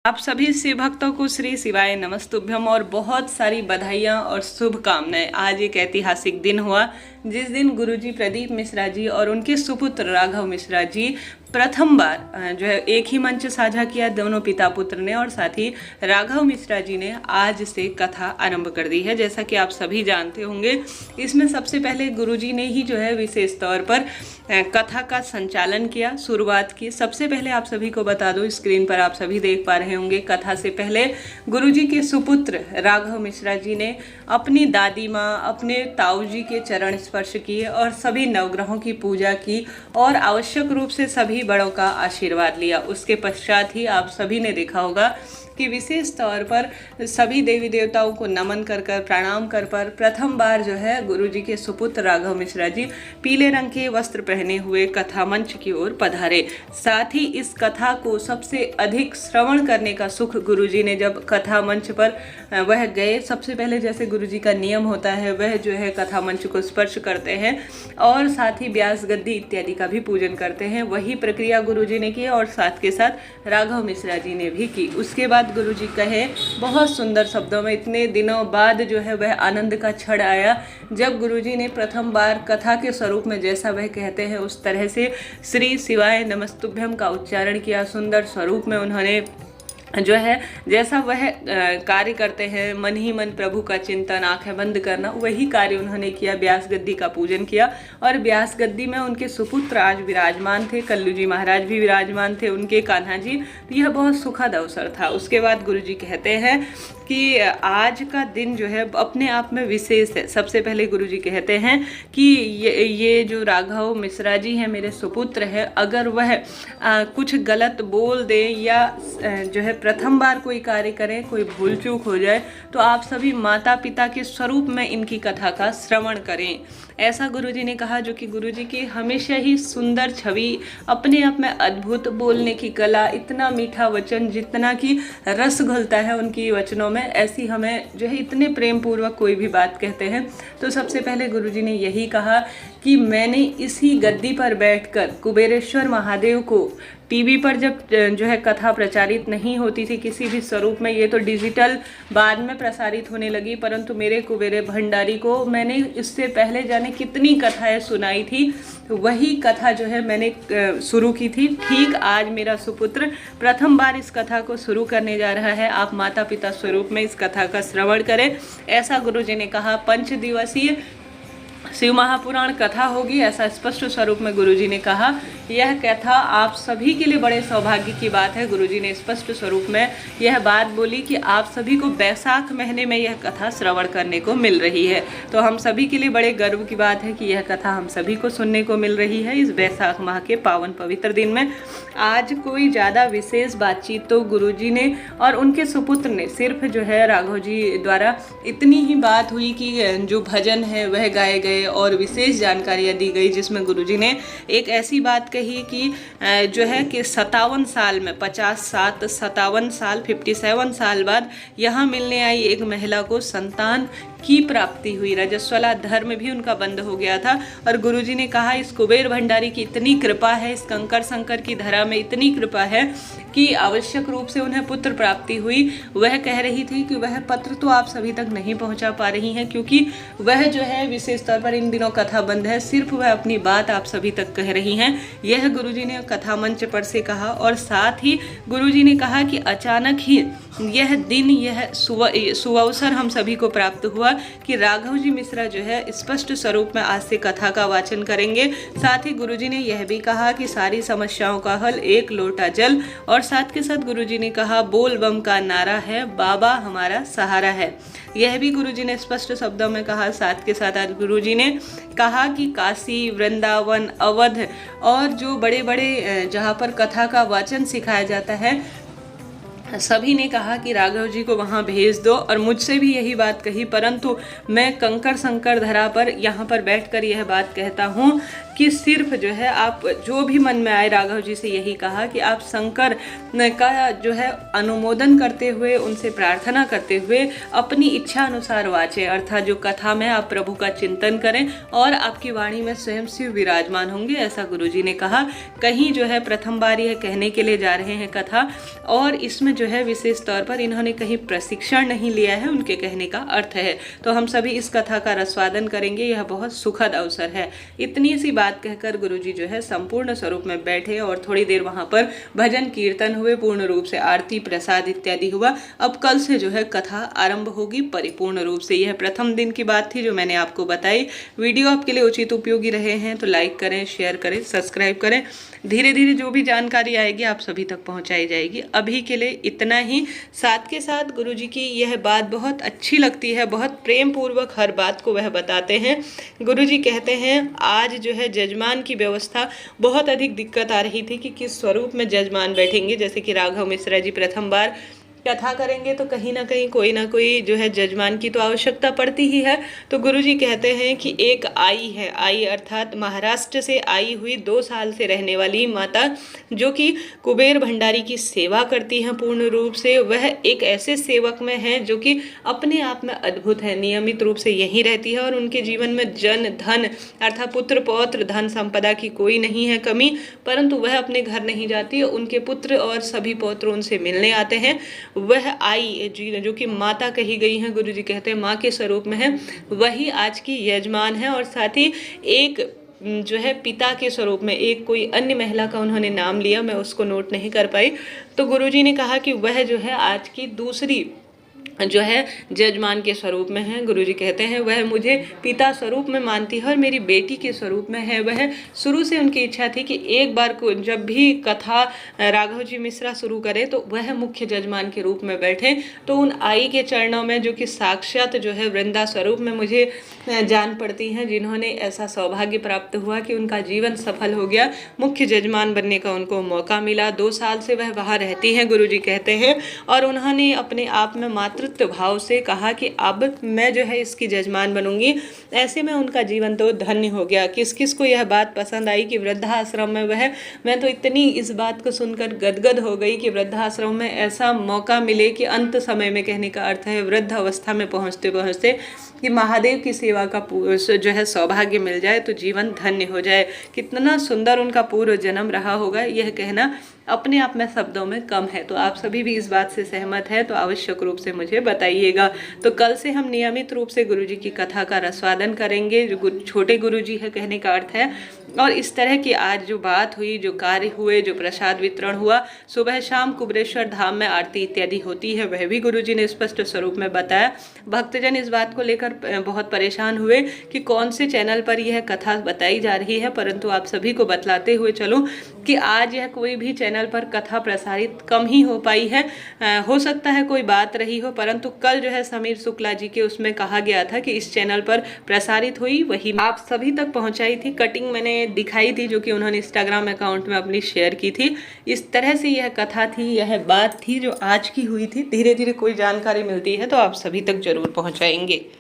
आप सभी शिव भक्तों को श्री शिवाय नमस्तुभ्यम और बहुत सारी बधाइयाँ और शुभकामनाएं। आज एक ऐतिहासिक दिन हुआ जिस दिन गुरुजी प्रदीप मिश्रा जी और उनके सुपुत्र राघव मिश्रा जी प्रथम बार जो है एक ही मंच साझा किया, दोनों पिता पुत्र ने, और साथ ही राघव मिश्रा जी ने आज से कथा आरंभ कर दी है। जैसा कि आप सभी जानते होंगे, इसमें सबसे पहले गुरुजी ने ही जो है विशेष तौर पर कथा का संचालन किया, शुरुआत की। सबसे पहले आप सभी को बता दो, स्क्रीन पर आप सभी देख पा रहे होंगे, कथा से पहले गुरुजी के सुपुत्र राघव मिश्रा जी ने अपनी दादी माँ, अपने ताऊ जी के चरण स्पर्श किए और सभी नवग्रहों की पूजा की और आवश्यक रूप से सभी बड़ों का आशीर्वाद लिया। उसके पश्चात ही आप सभी ने देखा होगा कि विशेष तौर पर सभी देवी देवताओं को नमन कर प्रणाम कर प्रथम बार जो है गुरुजी के सुपुत्र राघव मिश्रा जी पीले रंग के वस्त्र पहने हुए कथा मंच की ओर पधारे। साथ ही इस कथा को सबसे अधिक श्रवण करने का सुख गुरुजी ने जब कथा मंच पर वह गए, सबसे पहले जैसे गुरुजी का नियम होता है वह जो है कथा मंच को स्पर्श करते हैं और साथ ही व्यास गद्दी इत्यादि का भी पूजन करते हैं। वही प्रक्रिया गुरुजी ने की और साथ के साथ राघव मिश्रा जी ने भी की। उसके बाद गुरुजी कहे बहुत सुंदर शब्दों में, इतने दिनों बाद जो है वह आनंद का क्षण आया जब गुरुजी ने प्रथम बार कथा के स्वरूप में जैसा वह कहते हैं उस तरह से श्री शिवाय नमस्तुभ्यम का उच्चारण किया। सुंदर स्वरूप में उन्होंने जो है जैसा वह कार्य करते हैं, मन ही मन प्रभु का चिंतन, आंखें बंद करना, वही कार्य उन्होंने किया। व्यास गद्दी का पूजन किया और व्यास गद्दी में उनके सुपुत्र आज विराजमान थे, कल्लू जी महाराज भी विराजमान थे, उनके कान्हा जी। तो यह बहुत सुखद अवसर था। उसके बाद गुरुजी कहते हैं कि आज का दिन जो है अपने आप में विशेष है। सबसे पहले गुरुजी कहते हैं कि ये जो राघव मिश्रा जी हैं मेरे सुपुत्र हैं, अगर वह कुछ गलत बोल दें या जो है प्रथम बार कोई कार्य करें, कोई भूल चूक हो जाए, तो आप सभी माता पिता के स्वरूप में इनकी कथा का श्रवण करें। ऐसा गुरुजी ने कहा, जो कि गुरुजी की हमेशा ही सुंदर छवि, अपने आप में अद्भुत बोलने की कला, इतना मीठा वचन, जितना कि रस घुलता है उनकी वचनों में, ऐसी हमें जो है इतने प्रेम पूर्वक कोई भी बात कहते हैं। तो सबसे पहले गुरुजी ने यही कहा कि मैंने इसी गद्दी पर बैठकर कुबेरेश्वर महादेव को, टीवी पर जब जो है कथा प्रचारित नहीं होती थी किसी भी स्वरूप में, ये तो डिजिटल बाद में प्रसारित होने लगी, परंतु मेरे कुबेरे भंडारी को मैंने इससे पहले जाने कितनी कथाएं सुनाई थी, तो वही कथा जो है मैंने शुरू की थी। ठीक आज मेरा सुपुत्र प्रथम बार इस कथा को शुरू करने जा रहा है। आप माता पिता स्वरूप में इस कथा का श्रवण करें, ऐसा गुरुजी ने कहा। 5 दिवसीय शिव महापुराण कथा होगी, ऐसा स्पष्ट स्वरूप में गुरुजी ने कहा। यह कथा आप सभी के लिए बड़े सौभाग्य की बात है। गुरुजी ने स्पष्ट स्वरूप में यह बात बोली कि आप सभी को बैसाख महीने में यह कथा श्रवण करने को मिल रही है। तो हम सभी के लिए बड़े गर्व की बात है कि यह कथा हम सभी को सुनने को मिल रही है इस बैसाख माह के पावन पवित्र दिन में। आज कोई ज़्यादा विशेष बातचीत तो गुरुजी ने और उनके सुपुत्र ने, सिर्फ जो है राघव जी द्वारा इतनी ही बात हुई कि जो भजन है वह गाए गए और विशेष जानकारियाँ दी गई, जिसमें गुरुजी ने एक ऐसी बात कही कि जो है कि 57 साल में 57 साल 57 साल बाद यहाँ मिलने आई एक महिला को संतान की प्राप्ति हुई। रजस्वला धर्म भी उनका बंद हो गया था और गुरुजी ने कहा इस कुबेर भंडारी की इतनी कृपा है, इस कंकर संकर की धरा में इतनी कृपा है कि आवश्यक रूप से उन्हें पुत्र प्राप्ति हुई। वह कह रही थी कि वह पत्र तो आप सभी तक नहीं पहुंचा पा रही हैं क्योंकि वह जो है विशेष तौर पर इन दिनों कथा बंद है, सिर्फ वह अपनी बात आप सभी तक कह रही हैं। यह गुरुजी ने कथा मंच पर से कहा और साथ ही गुरुजी ने कहा कि अचानक ही यह दिन, यह सुअवसर हम सभी को प्राप्त हुआ कि राघव जी मिश्रा जो है स्पष्ट स्वरूप में आज से कथा का वाचन करेंगे। साथ ही गुरुजी ने यह भी कहा कि सारी समस्याओं का हल एक लोटा जल, और साथ के साथ गुरुजी ने कहा बोल बम का नारा है, बाबा हमारा सहारा है। यह भी गुरुजी ने स्पष्ट शब्दों में कहा। साथ के साथ आज गुरुजी ने कहा कि काशी, वृंदावन, अवध और जो बड़े बड़े जहाँ पर कथा का वाचन सिखाया जाता है, सभी ने कहा कि राघव जी को वहाँ भेज दो। और मुझसे भी यही बात कही, परंतु मैं कंकर संकर धरा पर यहाँ पर बैठकर यह बात कहता हूँ कि सिर्फ जो है आप जो भी मन में आए, राघव जी से यही कहा कि आप शंकर का जो है अनुमोदन करते हुए, उनसे प्रार्थना करते हुए अपनी इच्छा अनुसार वाचें, अर्थात जो कथा में आप प्रभु का चिंतन करें और आपकी वाणी में स्वयं शिव विराजमान होंगे, ऐसा गुरुजी ने कहा। कहीं जो है प्रथम बार यह कहने के लिए जा रहे हैं कथा, और इसमें जो है विशेष तौर पर इन्होंने कहीं प्रशिक्षण नहीं लिया है, उनके कहने का अर्थ है। तो हम सभी इस कथा का रसवादन करेंगे, यह बहुत सुखद अवसर है। इतनी सी बात कहकर गुरुजी जो है संपूर्ण स्वरूप में बैठे और थोड़ी देर वहां पर भजन कीर्तन हुए, पूर्ण रूप से आरती प्रसाद इत्यादि हुआ। अब कल से जो है कथा आरंभ होगी परिपूर्ण रूप से। यह प्रथम दिन की बात थी जो मैंने आपको बताई। वीडियो आपके लिए उचित उपयोगी रहे हैं तो लाइक करें, शेयर करें, सब्सक्राइब करें। धीरे धीरे जो भी जानकारी आएगी आप सभी तक पहुंचाई जाएगी। अभी के लिए इतना ही। साथ के साथ गुरुजी की यह बात बहुत अच्छी लगती है, बहुत प्रेम पूर्वक हर बात को वह बताते हैं। गुरुजी कहते हैं आज जो है जजमान की व्यवस्था बहुत अधिक दिक्कत आ रही थी कि किस स्वरूप में जजमान बैठेंगे। जैसे कि राघव मिश्रा जी प्रथम बार कथा करेंगे तो कहीं ना कोई जो है जजमान की तो आवश्यकता पड़ती ही है। तो गुरुजी कहते हैं कि एक आई है, आई अर्थात महाराष्ट्र से आई हुई 2 साल से रहने वाली माता जो कि कुबेर भंडारी की सेवा करती हैं पूर्ण रूप से। वह एक ऐसे सेवक में है जो कि अपने आप में अद्भुत है, नियमित रूप से यहीं रहती है और उनके जीवन में जन धन अर्थात पुत्र पौत्र धन संपदा की कोई नहीं है कमी, परंतु वह अपने घर नहीं जाती। उनके पुत्र और सभी पौत्र उनसे मिलने आते हैं। वह आई जो कि माता कही गई है, गुरुजी कहते हैं माँ के स्वरूप में है, वही आज की यजमान है। और साथ ही एक जो है पिता के स्वरूप में एक कोई अन्य महिला का उन्होंने नाम लिया, मैं उसको नोट नहीं कर पाई। तो गुरुजी ने कहा कि वह जो है आज की दूसरी जो है जजमान के स्वरूप में है। गुरुजी कहते हैं वह मुझे पिता स्वरूप में मानती है और मेरी बेटी के स्वरूप में है। वह शुरू से उनकी इच्छा थी कि एक बार को जब भी कथा राघव जी मिश्रा शुरू करे तो वह मुख्य जजमान के रूप में बैठे। तो उन आई के चरणों में जो कि साक्षात जो है वृंदा स्वरूप में मुझे जान पड़ती हैं, जिन्होंने ऐसा सौभाग्य प्राप्त हुआ कि उनका जीवन सफल हो गया, मुख्य जजमान बनने का उनको मौका मिला। 2 साल से वह वहाँ रहती हैं गुरुजी कहते हैं, और उन्होंने अपने आप में मातृत्व भाव से कहा कि अब मैं जो है इसकी जजमान बनूंगी। ऐसे में उनका जीवन तो धन्य हो गया। किस किस को यह बात पसंद आई कि वृद्धाश्रम में वह, मैं तो इतनी इस बात को सुनकर गदगद हो गई कि वृद्धाश्रम में ऐसा मौका मिले कि अंत समय में, कहने का अर्थ है वृद्ध अवस्था में पहुँचते पहुँचते कि महादेव की सेवा का जो है सौभाग्य मिल जाए तो जीवन धन्य हो जाए। कितना सुंदर उनका पूर्व जन्म रहा होगा, यह कहना अपने आप में शब्दों में कम है। तो आप सभी भी इस बात से सहमत है तो आवश्यक रूप से मुझे बताइएगा। तो कल से हम नियमित रूप से गुरुजी की कथा का रसवादन करेंगे, जो छोटे गुरुजी है कहने का अर्थ है। और इस तरह की आज जो बात हुई, जो कार्य हुए, जो प्रसाद वितरण हुआ, सुबह शाम कुबरेश्वर धाम में आरती इत्यादि होती है, वह भी गुरुजी ने स्पष्ट स्वरूप में बताया। भक्तजन इस बात को लेकर बहुत परेशान हुए कि कौन से चैनल पर यह कथा बताई जा रही है, परंतु आप सभी को बतलाते हुए चलूं कि आज यह कोई भी चैनल पर कथा प्रसारित कम ही हो पाई है। हो सकता है कोई बात रही हो, परंतु कल जो है समीर शुक्ला जी के उसमें कहा गया था कि इस चैनल पर प्रसारित हुई, वही आप सभी तक पहुंचाई थी। कटिंग मैंने दिखाई थी जो कि उन्होंने इंस्टाग्राम अकाउंट में अपनी शेयर की थी। इस तरह से यह कथा थी, यह बात थी जो आज की हुई थी। धीरे धीरे कोई जानकारी मिलती है तो आप सभी तक जरूर पहुंचाएंगे।